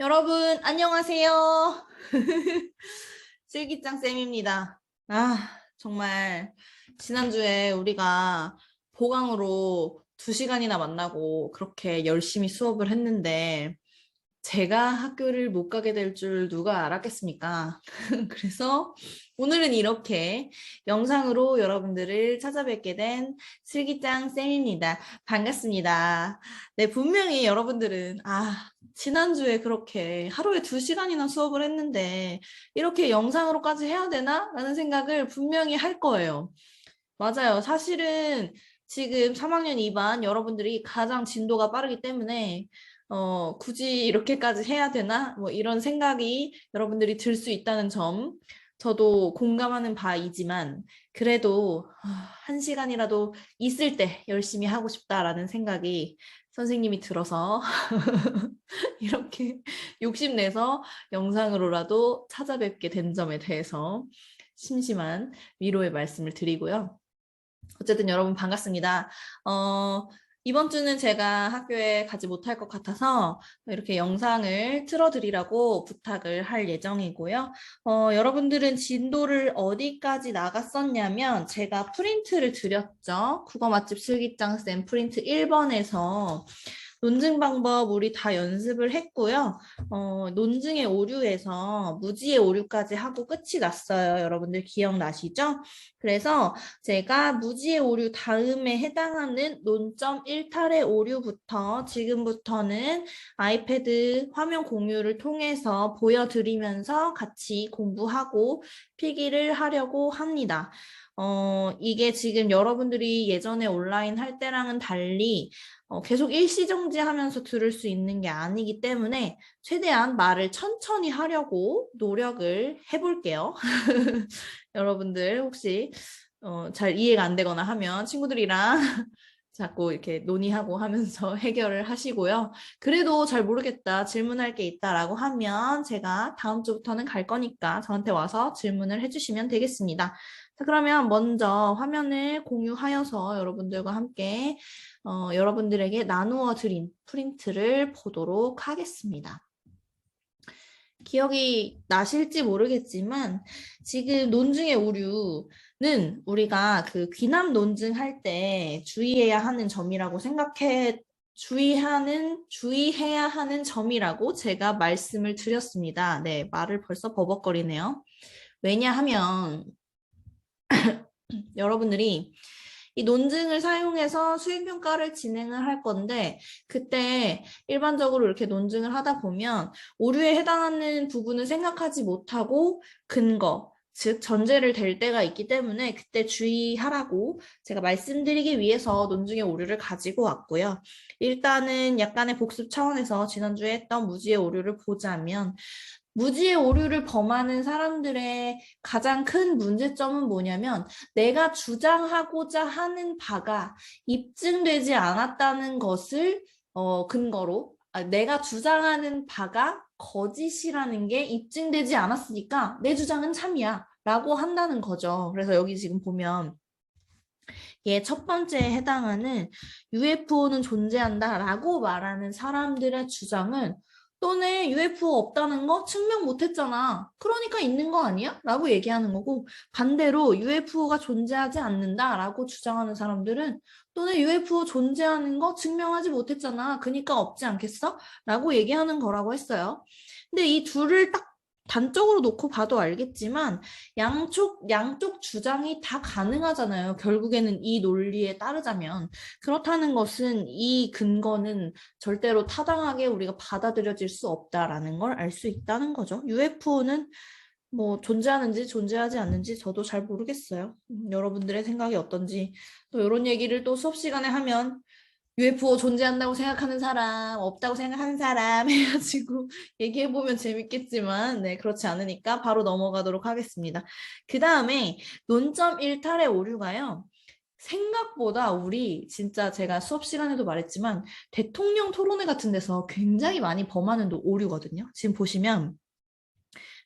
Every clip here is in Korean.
여러분, 안녕하세요. 슬기짱 쌤입니다. 정말, 지난주에 우리가 보강으로 2시간이나 만나고 그렇게 열심히 수업을 했는데, 제가 학교를 못 가게 될 줄 누가 알았겠습니까? 그래서 오늘은 이렇게 영상으로 여러분들을 찾아뵙게 된 슬기짱 쌤입니다. 반갑습니다. 네, 분명히 여러분들은 지난주에 그렇게 하루에 2시간이나 수업을 했는데 이렇게 영상으로까지 해야 되나? 라는 생각을 분명히 할 거예요. 맞아요. 사실은 지금 3학년 2반 여러분들이 가장 진도가 빠르기 때문에 굳이 이렇게까지 해야 되나? 뭐 이런 생각이 여러분들이 들 수 있다는 점 저도 공감하는 바이지만 그래도 1시간이라도 있을 때 열심히 하고 싶다라는 생각이 선생님이 들어서 이렇게 욕심내서 영상으로라도 찾아뵙게 된 점에 대해서 심심한 위로의 말씀을 드리고요. 어쨌든 여러분 반갑습니다. 이번 주는 제가 학교에 가지 못할 것 같아서 이렇게 영상을 틀어드리라고 부탁을 할 예정이고요. 여러분들은 진도를 어디까지 나갔었냐면 제가 프린트를 드렸죠. 국어 맛집 슬기짱쌤 프린트 1번에서 논증 방법 우리 다 연습을 했고요. 논증의 오류에서 무지의 오류까지 하고 끝이 났어요. 여러분들 기억나시죠? 그래서 제가 무지의 오류 다음에 해당하는 논점 1탈의 오류부터 지금부터는 아이패드 화면 공유를 통해서 보여드리면서 같이 공부하고 필기를 하려고 합니다. 이게 지금 여러분들이 예전에 온라인 할 때랑은 달리 계속 일시정지하면서 들을 수 있는 게 아니기 때문에 최대한 말을 천천히 하려고 노력을 해볼게요. 여러분들 혹시 잘 이해가 안 되거나 하면 친구들이랑 자꾸 이렇게 논의하고 하면서 해결을 하시고요. 그래도 잘 모르겠다, 질문할 게 있다라고 하면 제가 다음 주부터는 갈 거니까 저한테 와서 질문을 해주시면 되겠습니다. 자, 그러면 먼저 화면을 공유하여서 여러분들과 함께 여러분들에게 나누어 드린 프린트를 보도록 하겠습니다. 기억이 나실지 모르겠지만 지금 논증의 오류는 우리가 그 귀납 논증할 때 주의해야 하는 점이라고 주의해야 하는 점이라고 제가 말씀을 드렸습니다. 네, 말을 벌써 버벅거리네요. 왜냐하면 여러분들이 이 논증을 사용해서 수행평가를 진행을 할 건데 그때 일반적으로 이렇게 논증을 하다 보면 오류에 해당하는 부분을 생각하지 못하고 근거, 즉 전제를 댈 때가 있기 때문에 그때 주의하라고 제가 말씀드리기 위해서 논증의 오류를 가지고 왔고요. 일단은 약간의 복습 차원에서 지난주에 했던 무지의 오류를 보자면 무지의 오류를 범하는 사람들의 가장 큰 문제점은 뭐냐면 내가 주장하고자 하는 바가 입증되지 않았다는 것을 근거로 내가 주장하는 바가 거짓이라는 게 입증되지 않았으니까 내 주장은 참이야 라고 한다는 거죠. 그래서 여기 지금 보면 첫 번째에 해당하는 UFO는 존재한다 라고 말하는 사람들의 주장은 너네 UFO 없다는 거 증명 못했잖아. 그러니까 있는 거 아니야? 라고 얘기하는 거고 반대로 UFO가 존재하지 않는다 라고 주장하는 사람들은 너네 UFO 존재하는 거 증명하지 못했잖아. 그러니까 없지 않겠어? 라고 얘기하는 거라고 했어요. 근데 이 둘을 딱 단적으로 놓고 봐도 알겠지만 양쪽 주장이 다 가능하잖아요. 결국에는 이 논리에 따르자면. 그렇다는 것은 이 근거는 절대로 타당하게 우리가 받아들여질 수 없다라는 걸 알 수 있다는 거죠. UFO는 뭐 존재하는지 존재하지 않는지 저도 잘 모르겠어요. 여러분들의 생각이 어떤지 또 이런 얘기를 또 수업 시간에 하면 UFO 존재한다고 생각하는 사람, 없다고 생각하는 사람 해가지고 얘기해보면 재밌겠지만, 네, 그렇지 않으니까 바로 넘어가도록 하겠습니다. 그 다음에 논점 1탈의 오류가요. 생각보다 우리 진짜 제가 수업 시간에도 말했지만 대통령 토론회 같은 데서 굉장히 많이 범하는 오류거든요. 지금 보시면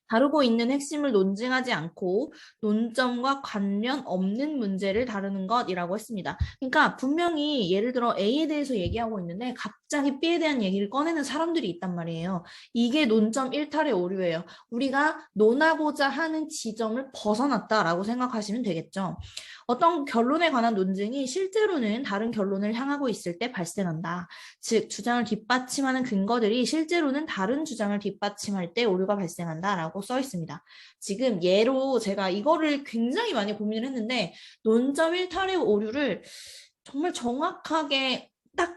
다루고 있는 핵심을 논증하지 않고 논점과 관련 없는 문제를 다루는 것이라고 했습니다. 그러니까 분명히 예를 들어 A에 대해서 얘기하고 있는데 갑자기 B에 대한 얘기를 꺼내는 사람들이 있단 말이에요. 이게 논점 일탈의 오류예요. 우리가 논하고자 하는 지점을 벗어났다라고 생각하시면 되겠죠. 어떤 결론에 관한 논증이 실제로는 다른 결론을 향하고 있을 때 발생한다. 즉, 주장을 뒷받침하는 근거들이 실제로는 다른 주장을 뒷받침할 때 오류가 발생한다라고 써 있습니다. 지금 예로 제가 이거를 굉장히 많이 고민을 했는데 논점 일탈의 오류를 정말 정확하게 딱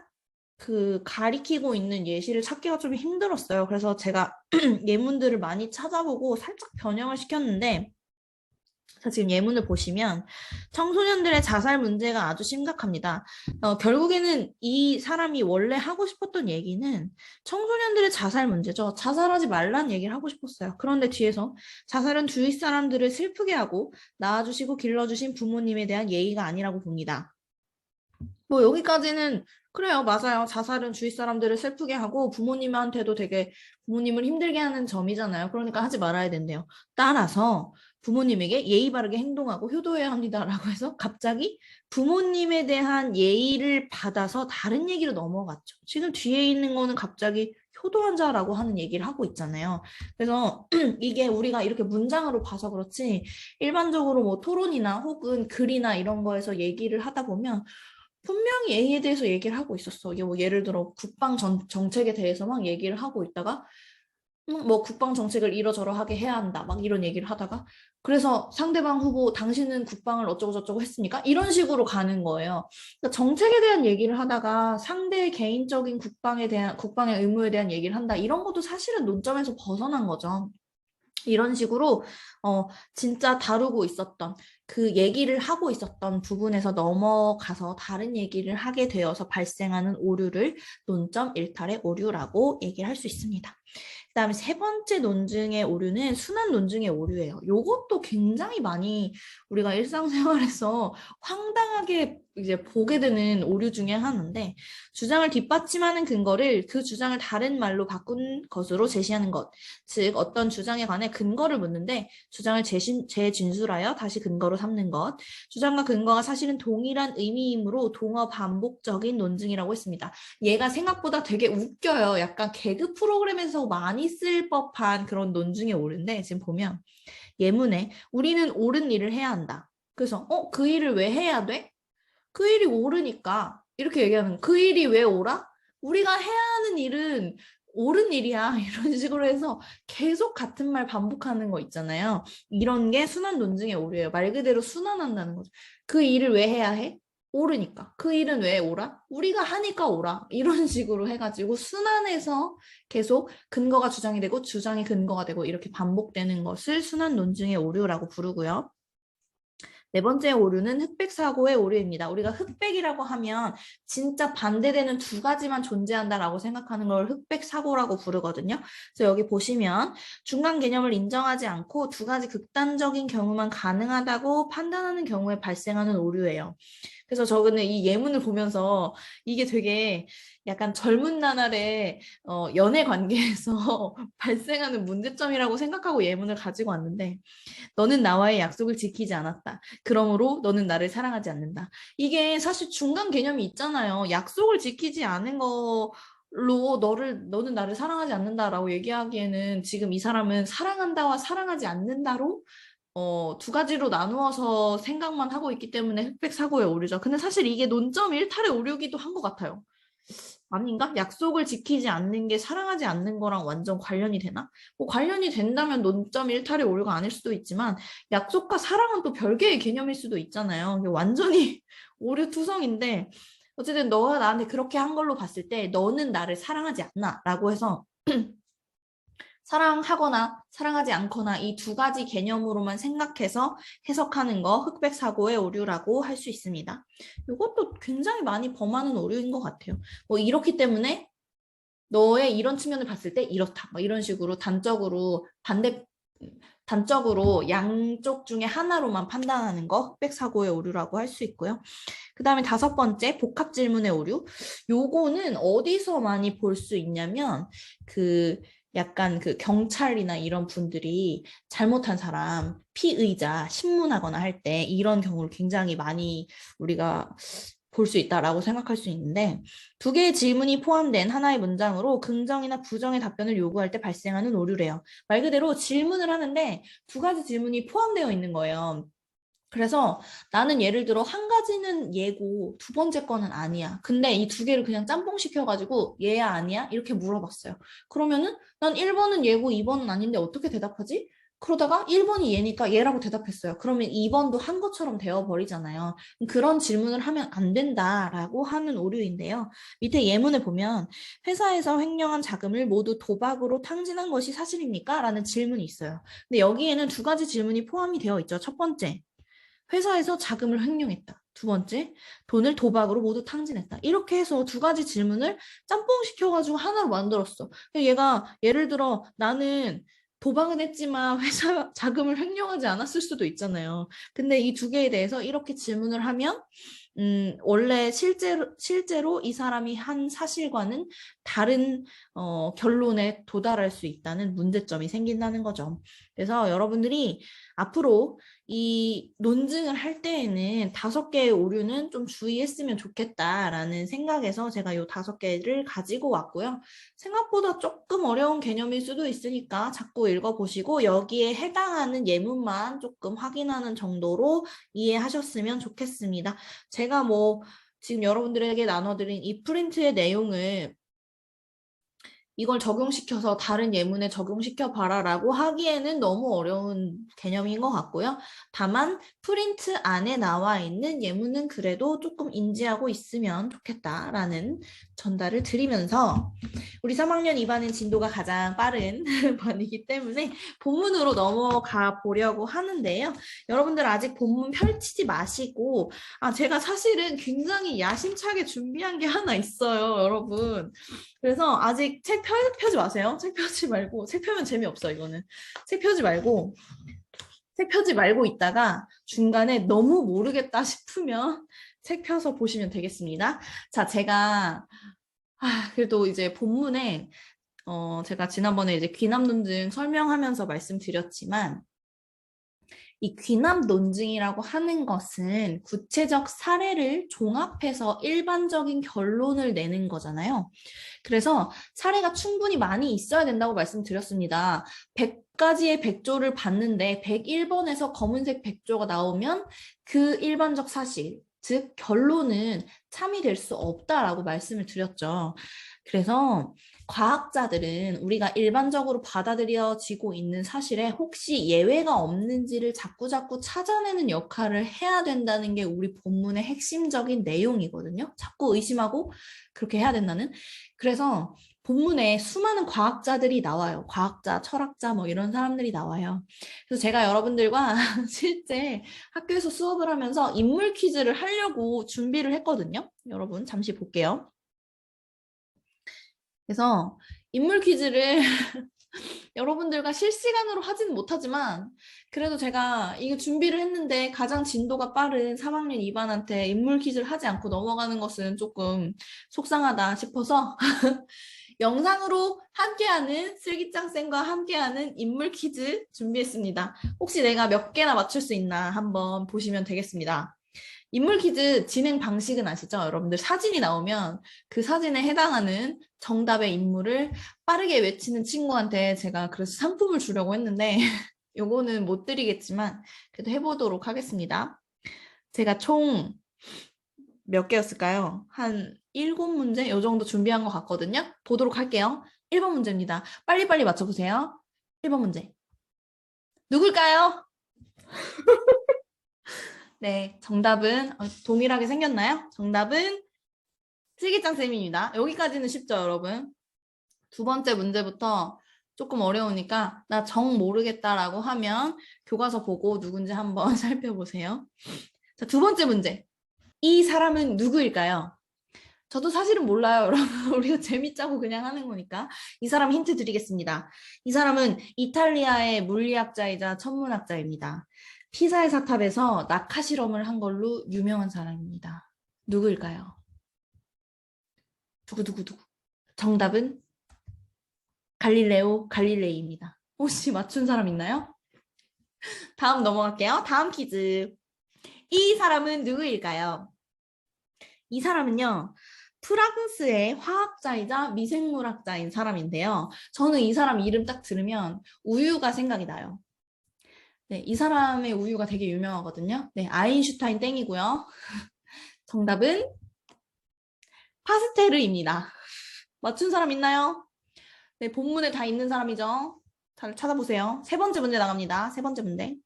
가리키고 있는 예시를 찾기가 좀 힘들었어요. 그래서 제가 예문들을 많이 찾아보고 살짝 변형을 시켰는데 지금 예문을 보시면 청소년들의 자살 문제가 아주 심각합니다. 결국에는 이 사람이 원래 하고 싶었던 얘기는 청소년들의 자살 문제죠. 자살하지 말라는 얘기를 하고 싶었어요. 그런데 뒤에서 자살은 주위 사람들을 슬프게 하고 낳아주시고 길러주신 부모님에 대한 예의가 아니라고 봅니다. 뭐 여기까지는 그래요. 맞아요. 자살은 주위 사람들을 슬프게 하고 부모님한테도 되게 부모님을 힘들게 하는 점이잖아요. 그러니까 하지 말아야 된대요. 따라서 부모님에게 예의 바르게 행동하고 효도해야 합니다라고 해서 갑자기 부모님에 대한 예의를 받아서 다른 얘기로 넘어갔죠. 지금 뒤에 있는 거는 갑자기 효도한 자라고 하는 얘기를 하고 있잖아요. 그래서 이게 우리가 이렇게 문장으로 봐서 그렇지 일반적으로 뭐 토론이나 혹은 글이나 이런 거에서 얘기를 하다 보면 분명히 A에 대해서 얘기를 하고 있었어. 이게 뭐 예를 들어 국방 정책에 대해서 막 얘기를 하고 있다가 뭐 국방 정책을 이러저러 하게 해야 한다. 막 이런 얘기를 하다가 그래서 상대방 후보 당신은 국방을 어쩌고 저쩌고 했습니까? 이런 식으로 가는 거예요. 그러니까 정책에 대한 얘기를 하다가 상대의 개인적인 국방의 의무에 대한 얘기를 한다. 이런 것도 사실은 논점에서 벗어난 거죠. 이런 식으로 진짜 다루고 있었던 그 얘기를 하고 있었던 부분에서 넘어가서 다른 얘기를 하게 되어서 발생하는 오류를 논점 일탈의 오류라고 얘기를 할 수 있습니다. 그다음에 세 번째 논증의 오류는 순환 논증의 오류예요. 이것도 굉장히 많이 우리가 일상생활에서 황당하게 이제 보게 되는 오류 중에 하나인데 주장을 뒷받침하는 근거를 그 주장을 다른 말로 바꾼 것으로 제시하는 것. 즉 어떤 주장에 관해 근거를 묻는데 주장을 재진술하여 다시 근거로 삼는 것. 주장과 근거가 사실은 동일한 의미이므로 동어 반복적인 논증이라고 했습니다. 얘가 생각보다 되게 웃겨요. 약간 개그 프로그램에서 많이 쓸 법한 그런 논증의 오류인데 지금 보면 예문에 우리는 옳은 일을 해야 한다. 그래서 그 일을 왜 해야 돼? 그 일이 옳으니까 이렇게 얘기하는 그 일이 왜 옳아? 우리가 해야 하는 일은 옳은 일이야. 이런 식으로 해서 계속 같은 말 반복하는 거 있잖아요. 이런 게 순환 논증의 오류예요. 말 그대로 순환한다는 거죠. 그 일을 왜 해야 해? 옳으니까. 그 일은 왜 옳아? 우리가 하니까 옳아. 이런 식으로 해가지고 순환해서 계속 근거가 주장이 되고 주장이 근거가 되고 이렇게 반복되는 것을 순환 논증의 오류라고 부르고요. 네 번째 오류는 흑백 사고의 오류입니다. 우리가 흑백이라고 하면 진짜 반대되는 두 가지만 존재한다라고 생각하는 걸 흑백 사고라고 부르거든요. 그래서 여기 보시면 중간 개념을 인정하지 않고 두 가지 극단적인 경우만 가능하다고 판단하는 경우에 발생하는 오류예요. 그래서 저는 이 예문을 보면서 이게 되게 약간 젊은 나날의 연애 관계에서 발생하는 문제점이라고 생각하고 예문을 가지고 왔는데 너는 나와의 약속을 지키지 않았다. 그러므로 너는 나를 사랑하지 않는다. 이게 사실 중간 개념이 있잖아요. 약속을 지키지 않은 걸로 너는 나를 사랑하지 않는다라고 얘기하기에는 지금 이 사람은 사랑한다와 사랑하지 않는다로 두 가지로 나누어서 생각만 하고 있기 때문에 흑백 사고에 오르죠. 근데 사실 이게 논점 일탈에 오르기도 한 것 같아요. 아닌가? 약속을 지키지 않는 게 사랑하지 않는 거랑 완전 관련이 되나? 뭐 관련이 된다면 논점 일탈의 오류가 아닐 수도 있지만 약속과 사랑은 또 별개의 개념일 수도 있잖아요. 완전히 오류 투성인데 어쨌든 너가 나한테 그렇게 한 걸로 봤을 때 너는 나를 사랑하지 않나? 라고 해서 사랑하거나 사랑하지 않거나 이 두 가지 개념으로만 생각해서 해석하는 거 흑백 사고의 오류라고 할 수 있습니다. 이것도 굉장히 많이 범하는 오류인 것 같아요. 뭐 이렇기 때문에 너의 이런 측면을 봤을 때 이렇다. 뭐 이런 식으로 단적으로 양쪽 중에 하나로만 판단하는 거 흑백 사고의 오류라고 할 수 있고요. 그 다음에 다섯 번째 복합 질문의 오류. 요거는 어디서 많이 볼 수 있냐면 약간 그 경찰이나 이런 분들이 잘못한 사람, 피의자 신문하거나 할 때 이런 경우를 굉장히 많이 우리가 볼 수 있다라고 생각할 수 있는데, 두 개의 질문이 포함된 하나의 문장으로 긍정이나 부정의 답변을 요구할 때 발생하는 오류래요. 말 그대로 질문을 하는데 두 가지 질문이 포함되어 있는 거예요. 그래서 나는 예를 들어 한 가지는 예고 두 번째 거는 아니야. 근데 이 두 개를 그냥 짬뽕 시켜가지고 얘야 아니야? 이렇게 물어봤어요. 그러면은 난 1번은 예고 2번은 아닌데 어떻게 대답하지? 그러다가 1번이 얘니까 얘라고 대답했어요. 그러면 2번도 한 것처럼 되어버리잖아요. 그런 질문을 하면 안 된다라고 하는 오류인데요. 밑에 예문을 보면 회사에서 횡령한 자금을 모두 도박으로 탕진한 것이 사실입니까? 라는 질문이 있어요. 근데 여기에는 두 가지 질문이 포함이 되어 있죠. 첫 번째, 회사에서 자금을 횡령했다. 두 번째, 돈을 도박으로 모두 탕진했다. 이렇게 해서 두 가지 질문을 짬뽕 시켜가지고 하나로 만들었어. 얘가 예를 들어 나는 도박은 했지만 회사 자금을 횡령하지 않았을 수도 있잖아요. 근데 이 두 개에 대해서 이렇게 질문을 하면 원래 실제로 이 사람이 한 사실과는 다른 결론에 도달할 수 있다는 문제점이 생긴다는 거죠. 그래서 여러분들이 앞으로 이 논증을 할 때에는 5개의 오류는 좀 주의했으면 좋겠다라는 생각에서 제가 이 5개를 가지고 왔고요. 생각보다 조금 어려운 개념일 수도 있으니까 자꾸 읽어보시고 여기에 해당하는 예문만 조금 확인하는 정도로 이해하셨으면 좋겠습니다. 제가 지금 여러분들에게 나눠드린 이 프린트의 내용을 이걸 적용시켜서 다른 예문에 적용시켜 봐라라고 하기에는 너무 어려운 개념인 것 같고요. 다만 프린트 안에 나와 있는 예문은 그래도 조금 인지하고 있으면 좋겠다라는 전달을 드리면서 우리 3학년 2반은 진도가 가장 빠른 반이기 때문에 본문으로 넘어가 보려고 하는데요. 여러분들 아직 본문 펼치지 마시고 제가 사실은 굉장히 야심차게 준비한 게 하나 있어요, 여러분. 그래서 아직 책 펴지 마세요. 책 펴지 말고 책 펴면 재미없어 이거는. 책 펴지 말고 책 펴지 말고 있다가 중간에 너무 모르겠다 싶으면 책 펴서 보시면 되겠습니다. 자, 제가 그래도 이제 본문에 제가 지난번에 이제 귀남 논증 설명하면서 말씀드렸지만 이 귀남 논증이라고 하는 것은 구체적 사례를 종합해서 일반적인 결론을 내는 거잖아요. 그래서 사례가 충분히 많이 있어야 된다고 말씀드렸습니다. 100가지의 백조를 봤는데 101번에서 검은색 백조가 나오면 그 일반적 사실, 즉 결론은 참이될 수 없다라고 말씀을 드렸죠. 그래서 과학자들은 우리가 일반적으로 받아들여지고 있는 사실에 혹시 예외가 없는지를 자꾸자꾸 찾아내는 역할을 해야 된다는 게 우리 본문의 핵심적인 내용이거든요. 자꾸 의심하고 그렇게 해야 된다는. 그래서 본문에 수많은 과학자들이 나와요. 과학자, 철학자 이런 사람들이 나와요. 그래서 제가 여러분들과 실제 학교에서 수업을 하면서 인물 퀴즈를 하려고 준비를 했거든요. 여러분 잠시 볼게요. 그래서 인물 퀴즈를 여러분들과 실시간으로 하지는 못하지만 그래도 제가 이거 준비를 했는데 가장 진도가 빠른 3학년 2반한테 인물 퀴즈를 하지 않고 넘어가는 것은 조금 속상하다 싶어서 영상으로 함께하는 슬기짱 쌤과 함께하는 인물 퀴즈 준비했습니다. 혹시 내가 몇 개나 맞출 수 있나 한번 보시면 되겠습니다. 인물 퀴즈 진행 방식은 아시죠? 여러분들 사진이 나오면 그 사진에 해당하는 정답의 인물을 빠르게 외치는 친구한테 제가 그래서 상품을 주려고 했는데 요거는 못 드리겠지만 그래도 해보도록 하겠습니다. 제가 총 몇 개였을까요? 한 7문제? 요 정도 준비한 것 같거든요. 보도록 할게요. 1번 문제입니다. 빨리빨리 맞춰보세요. 1번 문제. 누굴까요? 네, 정답은 동일하게 생겼나요? 정답은 슬기짱 쌤입니다. 여기까지는 쉽죠, 여러분? 두 번째 문제부터 조금 어려우니까 나 정 모르겠다라고 하면 교과서 보고 누군지 한번 살펴보세요. 자, 두 번째 문제. 이 사람은 누구일까요? 저도 사실은 몰라요, 여러분. 우리가 재밌자고 그냥 하는 거니까. 이 사람 힌트 드리겠습니다. 이 사람은 이탈리아의 물리학자이자 천문학자입니다. 피사의 사탑에서 낙하 실험을 한 걸로 유명한 사람입니다. 누구일까요? 두구두구두구. 정답은 갈릴레오 갈릴레이입니다. 혹시 맞춘 사람 있나요? 다음 넘어갈게요. 다음 퀴즈. 이 사람은 누구일까요? 이 사람은요. 프랑스의 화학자이자 미생물학자인 사람인데요. 저는 이 사람 이름 딱 들으면 우유가 생각이 나요. 네, 이 사람의 우유가 되게 유명하거든요. 네, 아인슈타인 땡이고요. 정답은 파스테르입니다. 맞춘 사람 있나요? 네, 본문에 다 있는 사람이죠. 잘 찾아보세요. 세 번째 문제 나갑니다. 세 번째 문제.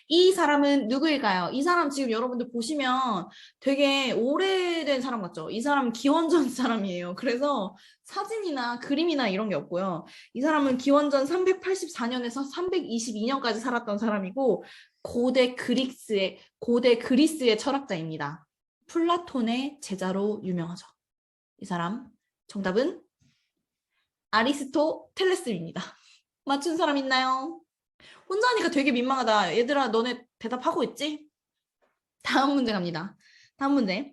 이 사람은 누구일까요? 이 사람 지금 여러분들 보시면 되게 오래된 사람 같죠? 이 사람은 기원전 사람이에요. 그래서 사진이나 그림이나 이런 게 없고요. 이 사람은 기원전 384년에서 322년까지 살았던 사람이고 고대 그리스의 철학자입니다. 플라톤의 제자로 유명하죠. 이 사람 정답은 아리스토텔레스입니다. 맞춘 사람 있나요? 혼자 하니까 되게 민망하다. 얘들아, 너네 대답하고 있지? 다음 문제 갑니다. 다음 문제.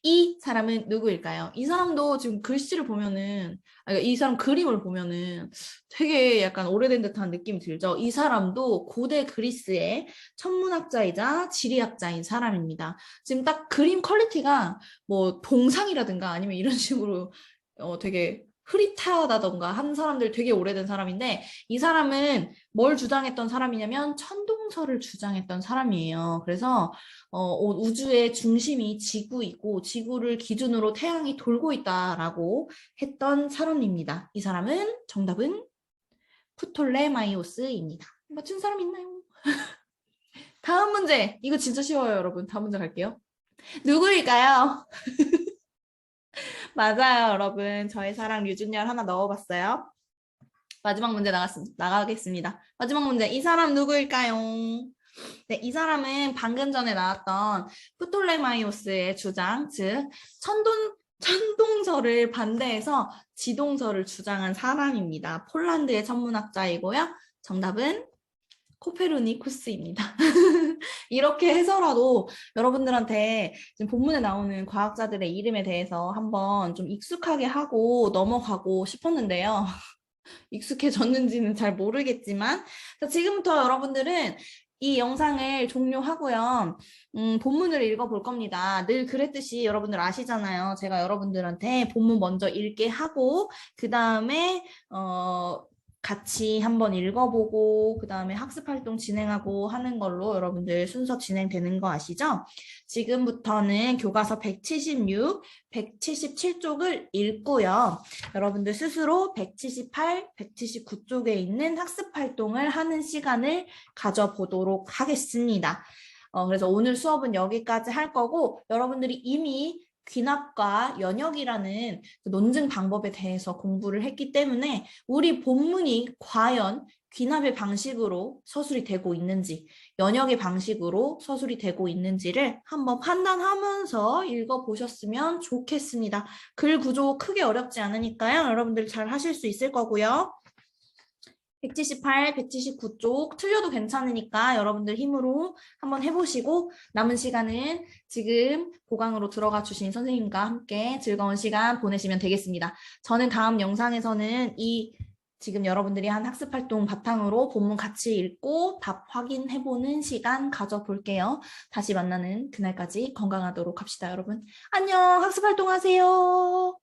이 사람은 누구일까요? 이 사람도 지금 글씨를 보면은, 이 사람 그림을 보면은 되게 약간 오래된 듯한 느낌이 들죠? 이 사람도 고대 그리스의 천문학자이자 지리학자인 사람입니다. 지금 딱 그림 퀄리티가 뭐 동상이라든가 아니면 이런 식으로 되게 흐릿하다던가 한 사람들 되게 오래된 사람인데 이 사람은 뭘 주장했던 사람이냐면 천동설을 주장했던 사람이에요. 그래서 우주의 중심이 지구이고 지구를 기준으로 태양이 돌고 있다라고 했던 사람입니다. 이 사람은 정답은 프톨레마이오스입니다. 맞춘 사람 있나요? 다음 문제. 이거 진짜 쉬워요, 여러분. 다음 문제 갈게요. 누구일까요? 맞아요, 여러분. 저의 사랑 류준열 하나 넣어봤어요. 마지막 문제 나가겠습니다. 마지막 문제. 이 사람 누구일까요? 네, 이 사람은 방금 전에 나왔던 프톨레마이오스의 주장, 즉 천동설을 반대해서 지동설을 주장한 사람입니다. 폴란드의 천문학자이고요. 정답은 코페르니쿠스입니다. 이렇게 해서라도 여러분들한테 지금 본문에 나오는 과학자들의 이름에 대해서 한번 좀 익숙하게 하고 넘어가고 싶었는데요. 익숙해졌는지는 잘 모르겠지만 지금부터 여러분들은 이 영상을 종료하고요. 본문을 읽어볼 겁니다. 늘 그랬듯이 여러분들 아시잖아요. 제가 여러분들한테 본문 먼저 읽게 하고 그 다음에 같이 한번 읽어보고 그 다음에 학습활동 진행하고 하는 걸로 여러분들 순서 진행되는 거 아시죠? 지금부터는 교과서 176, 177쪽을 읽고요. 여러분들 스스로 178, 179쪽에 있는 학습활동을 하는 시간을 가져보도록 하겠습니다. 그래서 오늘 수업은 여기까지 할 거고 여러분들이 이미 귀납과 연역이라는 논증 방법에 대해서 공부를 했기 때문에 우리 본문이 과연 귀납의 방식으로 서술이 되고 있는지 연역의 방식으로 서술이 되고 있는지를 한번 판단하면서 읽어보셨으면 좋겠습니다. 글 구조 크게 어렵지 않으니까요. 여러분들 잘 하실 수 있을 거고요. 178, 179쪽 틀려도 괜찮으니까 여러분들 힘으로 한번 해보시고 남은 시간은 지금 보강으로 들어가 주신 선생님과 함께 즐거운 시간 보내시면 되겠습니다. 저는 다음 영상에서는 지금 여러분들이 한 학습활동 바탕으로 본문 같이 읽고 답 확인해보는 시간 가져볼게요. 다시 만나는 그날까지 건강하도록 합시다, 여러분. 안녕, 학습활동 하세요.